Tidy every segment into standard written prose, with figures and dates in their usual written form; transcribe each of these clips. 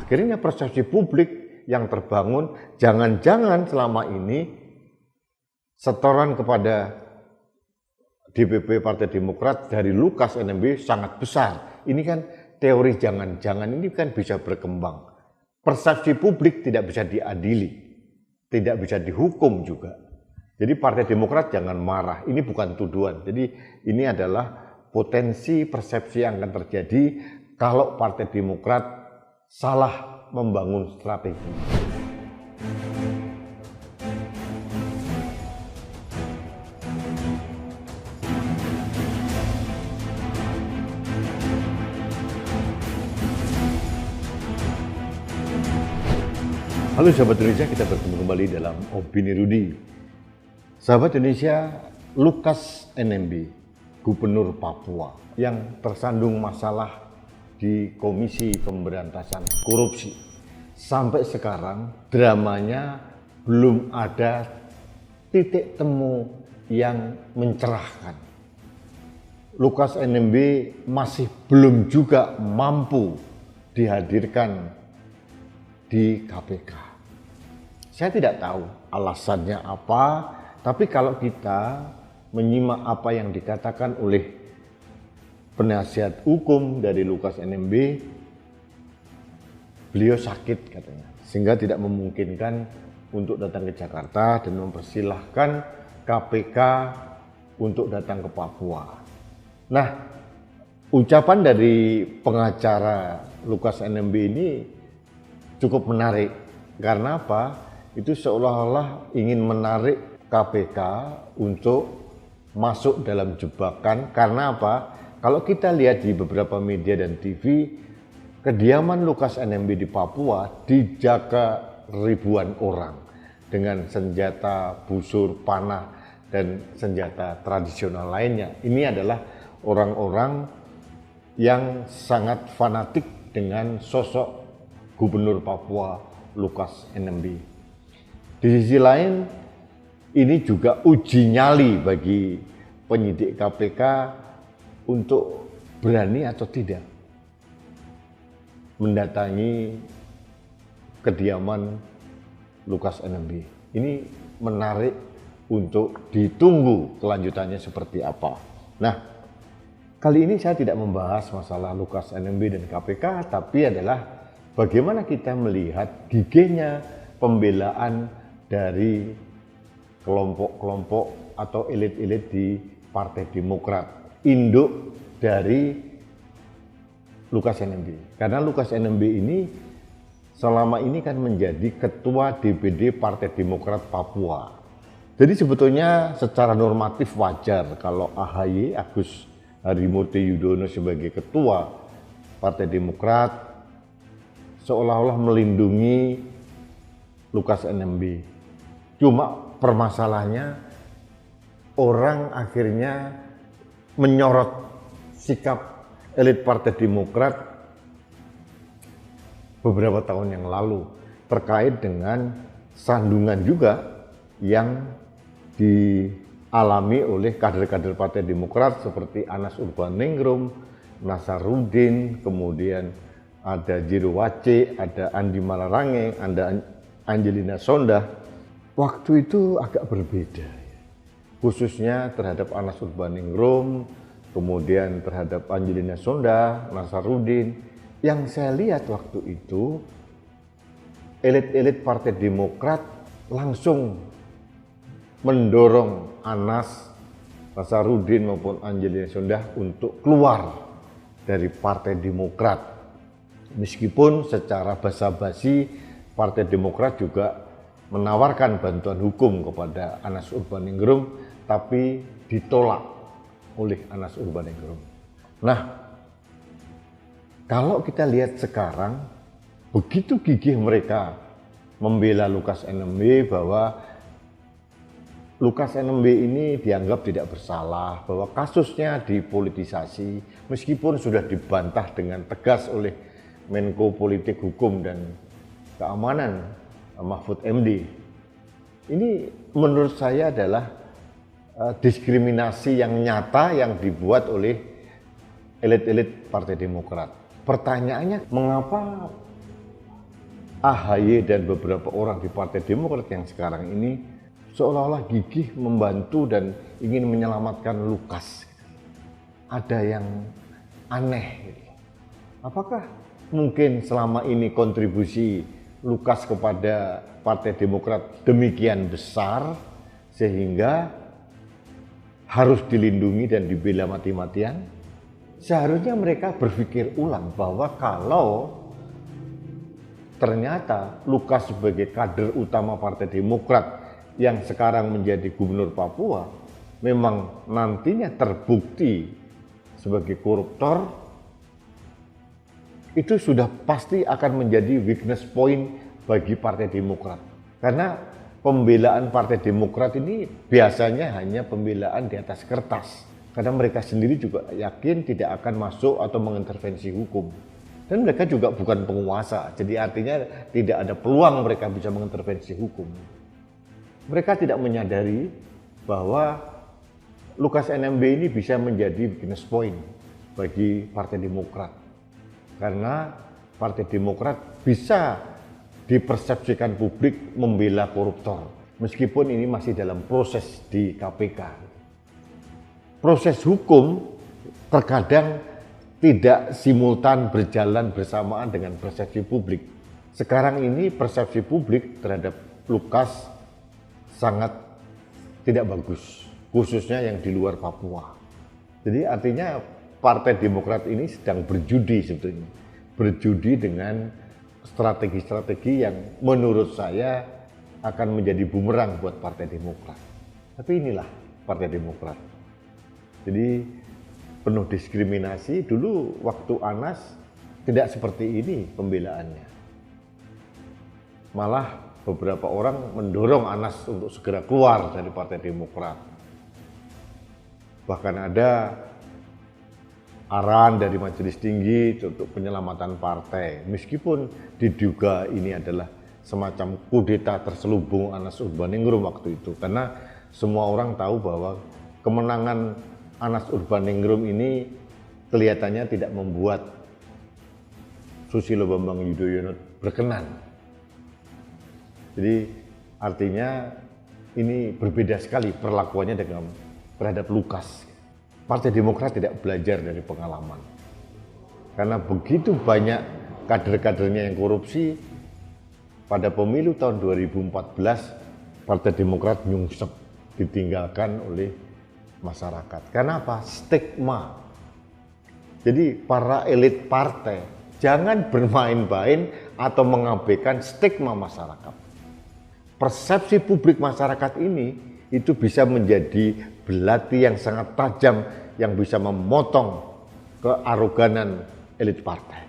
akhirnya persepsi publik yang terbangun, jangan-jangan selama ini setoran kepada DPP Partai Demokrat dari Lukas NMB sangat besar. Ini kan teori jangan-jangan ini kan bisa berkembang. Persepsi publik tidak bisa diadili, tidak bisa dihukum juga. Jadi Partai Demokrat jangan marah, ini bukan tuduhan. Jadi ini adalah potensi persepsi yang akan terjadi kalau Partai Demokrat salah membangun strategi. Halo sahabat Indonesia, kita bertemu kembali dalam Opini Rudi. Sahabat Indonesia, Lukas NMB, Gubernur Papua yang tersandung masalah di Komisi Pemberantasan Korupsi. Sampai sekarang dramanya belum ada titik temu yang mencerahkan. Lukas NMB masih belum juga mampu dihadirkan di KPK. Saya tidak tahu alasannya apa, tapi kalau kita menyimak apa yang dikatakan oleh penasihat hukum dari Lukas NMB, beliau sakit katanya, sehingga tidak memungkinkan untuk datang ke Jakarta dan mempersilahkan KPK untuk datang ke Papua. Nah, ucapan dari pengacara Lukas NMB ini cukup menarik. Karena apa? Itu seolah-olah ingin menarik KPK untuk masuk dalam jebakan. Karena apa? Kalau kita lihat di beberapa media dan TV, kediaman Lukas NMB di Papua dijaga ribuan orang dengan senjata busur, panah, dan senjata tradisional lainnya. Ini adalah orang-orang yang sangat fanatik dengan sosok Gubernur Papua Lukas NMB. Di sisi lain, ini juga uji nyali bagi penyidik KPK untuk berani atau tidak mendatangi kediaman Lukas NMB. Ini menarik untuk ditunggu kelanjutannya seperti apa. Nah, kali ini saya tidak membahas masalah Lukas NMB dan KPK, tapi adalah bagaimana kita melihat gigihnya pembelaan dari kelompok-kelompok atau elit-elit di Partai Demokrat, induk dari Lukas NMB. Karena Lukas NMB ini selama ini kan menjadi ketua DPD Partai Demokrat Papua. Jadi sebetulnya secara normatif wajar kalau AHY, Agus Harimurti Yudhoyono sebagai ketua Partai Demokrat seolah-olah melindungi Lukas NMB. Cuma permasalahannya orang akhirnya menyorot sikap elit Partai Demokrat beberapa tahun yang lalu terkait dengan sandungan juga yang dialami oleh kader-kader Partai Demokrat seperti Anas Urbaningrum, Nasaruddin, kemudian ada Jiro Wace, ada Andi Malarange, ada Angelina Sondah. Waktu itu agak berbeda, khususnya terhadap Anas Urbaningrum, kemudian terhadap Angelina Sondah, Nasaruddin. Yang saya lihat waktu itu, elit-elit Partai Demokrat langsung mendorong Anas, Nasaruddin maupun Angelina Sondah untuk keluar dari Partai Demokrat. Meskipun secara basa-basi Partai Demokrat juga menawarkan bantuan hukum kepada Anas Urbaningrum, tapi ditolak oleh Anas Urbaningrum. Nah, kalau kita lihat sekarang, begitu gigih mereka membela Lukas NMB bahwa Lukas NMB ini dianggap tidak bersalah, bahwa kasusnya dipolitisasi, meskipun sudah dibantah dengan tegas oleh Menko Politik Hukum dan Keamanan Mahfud MD. Ini menurut saya adalah diskriminasi yang nyata yang dibuat oleh elit-elit Partai Demokrat. Pertanyaannya, mengapa AHY dan beberapa orang di Partai Demokrat yang sekarang ini seolah-olah gigih membantu dan ingin menyelamatkan Lukas. Ada yang aneh. Apakah mungkin selama ini kontribusi Lukas kepada Partai Demokrat demikian besar sehingga harus dilindungi dan dibela mati-matian? Seharusnya mereka berpikir ulang bahwa kalau ternyata Lukas sebagai kader utama Partai Demokrat yang sekarang menjadi gubernur Papua memang nantinya terbukti sebagai koruptor, itu sudah pasti akan menjadi weakness point bagi Partai Demokrat. Karena pembelaan Partai Demokrat ini biasanya hanya pembelaan di atas kertas. Karena mereka sendiri juga yakin tidak akan masuk atau mengintervensi hukum. Dan mereka juga bukan penguasa, jadi artinya tidak ada peluang mereka bisa mengintervensi hukum. Mereka tidak menyadari bahwa Lukas NMB ini bisa menjadi weakness point bagi Partai Demokrat. Karena Partai Demokrat bisa dipersepsikan publik membela koruptor, meskipun ini masih dalam proses di KPK. Proses hukum terkadang tidak simultan berjalan bersamaan dengan persepsi publik. Sekarang ini persepsi publik terhadap Lukas sangat tidak bagus, khususnya yang di luar Papua. Jadi artinya Partai Demokrat ini sedang berjudi sebetulnya. Berjudi dengan strategi-strategi yang menurut saya akan menjadi bumerang buat Partai Demokrat. Tapi inilah Partai Demokrat. Jadi penuh diskriminasi. Dulu waktu Anas tidak seperti ini pembelaannya. Malah beberapa orang mendorong Anas untuk segera keluar dari Partai Demokrat. Bahkan ada arahan dari Majelis Tinggi untuk penyelamatan partai. Meskipun diduga ini adalah semacam kudeta terselubung Anas Urbaningrum waktu itu. Karena semua orang tahu bahwa kemenangan Anas Urbaningrum ini kelihatannya tidak membuat Susilo Bambang Yudhoyono berkenan. Jadi artinya ini berbeda sekali perlakuannya terhadap Lukas. Partai Demokrat tidak belajar dari pengalaman. Karena begitu banyak kader-kadernya yang korupsi, pada pemilu tahun 2014 Partai Demokrat nyungsep, ditinggalkan oleh masyarakat. Karena apa? Stigma. Jadi para elit partai jangan bermain-main atau mengabaikan stigma masyarakat. Persepsi publik masyarakat ini itu bisa menjadi belati yang sangat tajam yang bisa memotong kearoganan elit partai.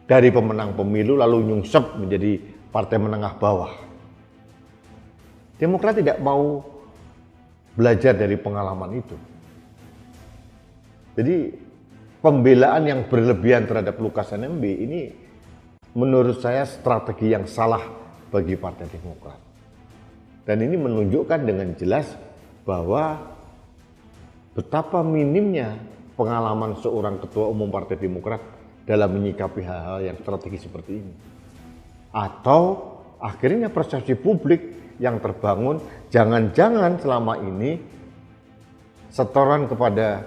Dari pemenang pemilu lalu nyungsep menjadi partai menengah bawah. Demokrat tidak mau belajar dari pengalaman itu. Jadi pembelaan yang berlebihan terhadap Lukas NMB ini menurut saya strategi yang salah bagi Partai Demokrat. Dan ini menunjukkan dengan jelas bahwa betapa minimnya pengalaman seorang ketua umum Partai Demokrat dalam menyikapi hal-hal yang strategi seperti ini. Atau akhirnya persepsi publik yang terbangun, jangan-jangan selama ini setoran kepada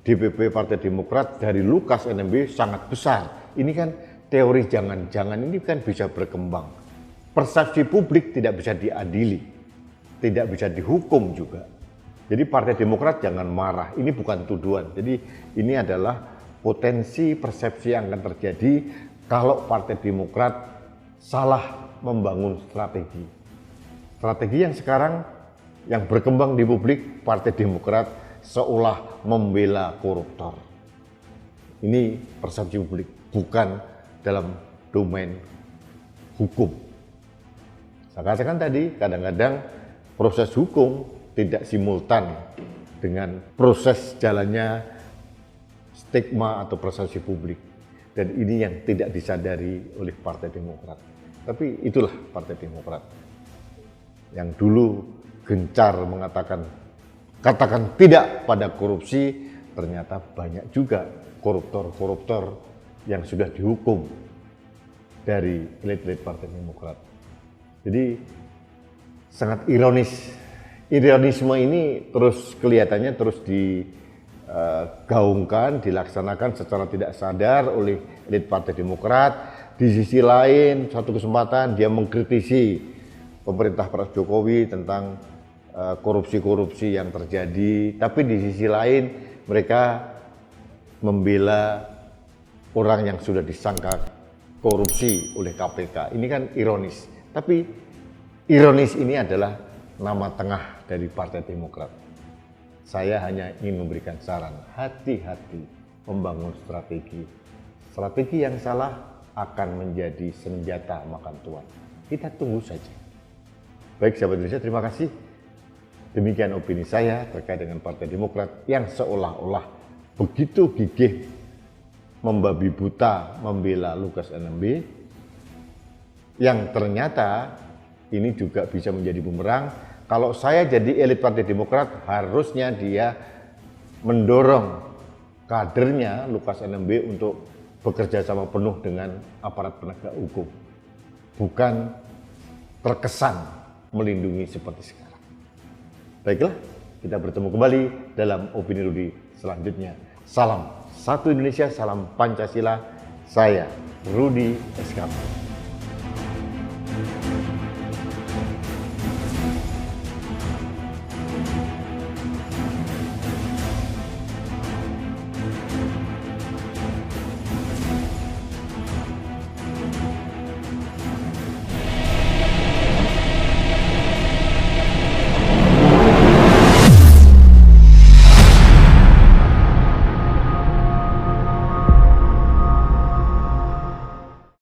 DPP Partai Demokrat dari Lukas NMB sangat besar. Ini kan teori jangan-jangan ini kan bisa berkembang. Persepsi publik tidak bisa diadili, tidak bisa dihukum juga. Jadi Partai Demokrat jangan marah, ini bukan tuduhan. Jadi ini adalah potensi persepsi yang akan terjadi kalau Partai Demokrat salah membangun strategi. Strategi yang sekarang yang berkembang di publik, Partai Demokrat seolah membela koruptor. Ini persepsi publik, bukan dalam domain hukum. Saya katakan tadi, kadang-kadang proses hukum tidak simultan dengan proses jalannya stigma atau persepsi publik. Dan ini yang tidak disadari oleh Partai Demokrat. Tapi itulah Partai Demokrat yang dulu gencar mengatakan katakan tidak pada korupsi, ternyata banyak juga koruptor-koruptor yang sudah dihukum. dari elit-elit Partai Demokrat. Jadi sangat ironis. Ironisme ini terus kelihatannya terus digaungkan, dilaksanakan secara tidak sadar oleh elit Partai Demokrat. Di sisi lain, suatu kesempatan dia mengkritisi pemerintah Pak Jokowi tentang korupsi-korupsi yang terjadi. Tapi di sisi lain mereka membela orang yang sudah disangka korupsi oleh KPK. Ini kan ironis. Tapi ironis ini adalah nama tengah dari Partai Demokrat. Saya hanya ingin memberikan saran, hati-hati membangun strategi. Strategi yang salah akan menjadi senjata makan tuan. Kita tunggu saja. Baik sahabat Indonesia, terima kasih. Demikian opini saya terkait dengan Partai Demokrat yang seolah-olah begitu gigih membabi buta membela Lukas NMB, yang ternyata ini juga bisa menjadi bumerang. Kalau saya jadi elit Partai Demokrat, harusnya dia mendorong kadernya Lukas NMB untuk bekerja sama penuh dengan aparat penegak hukum, bukan terkesan melindungi seperti sekarang. Baiklah, kita bertemu kembali dalam Opini Rudi selanjutnya. Salam satu Indonesia, salam Pancasila. Saya Rudi SKP.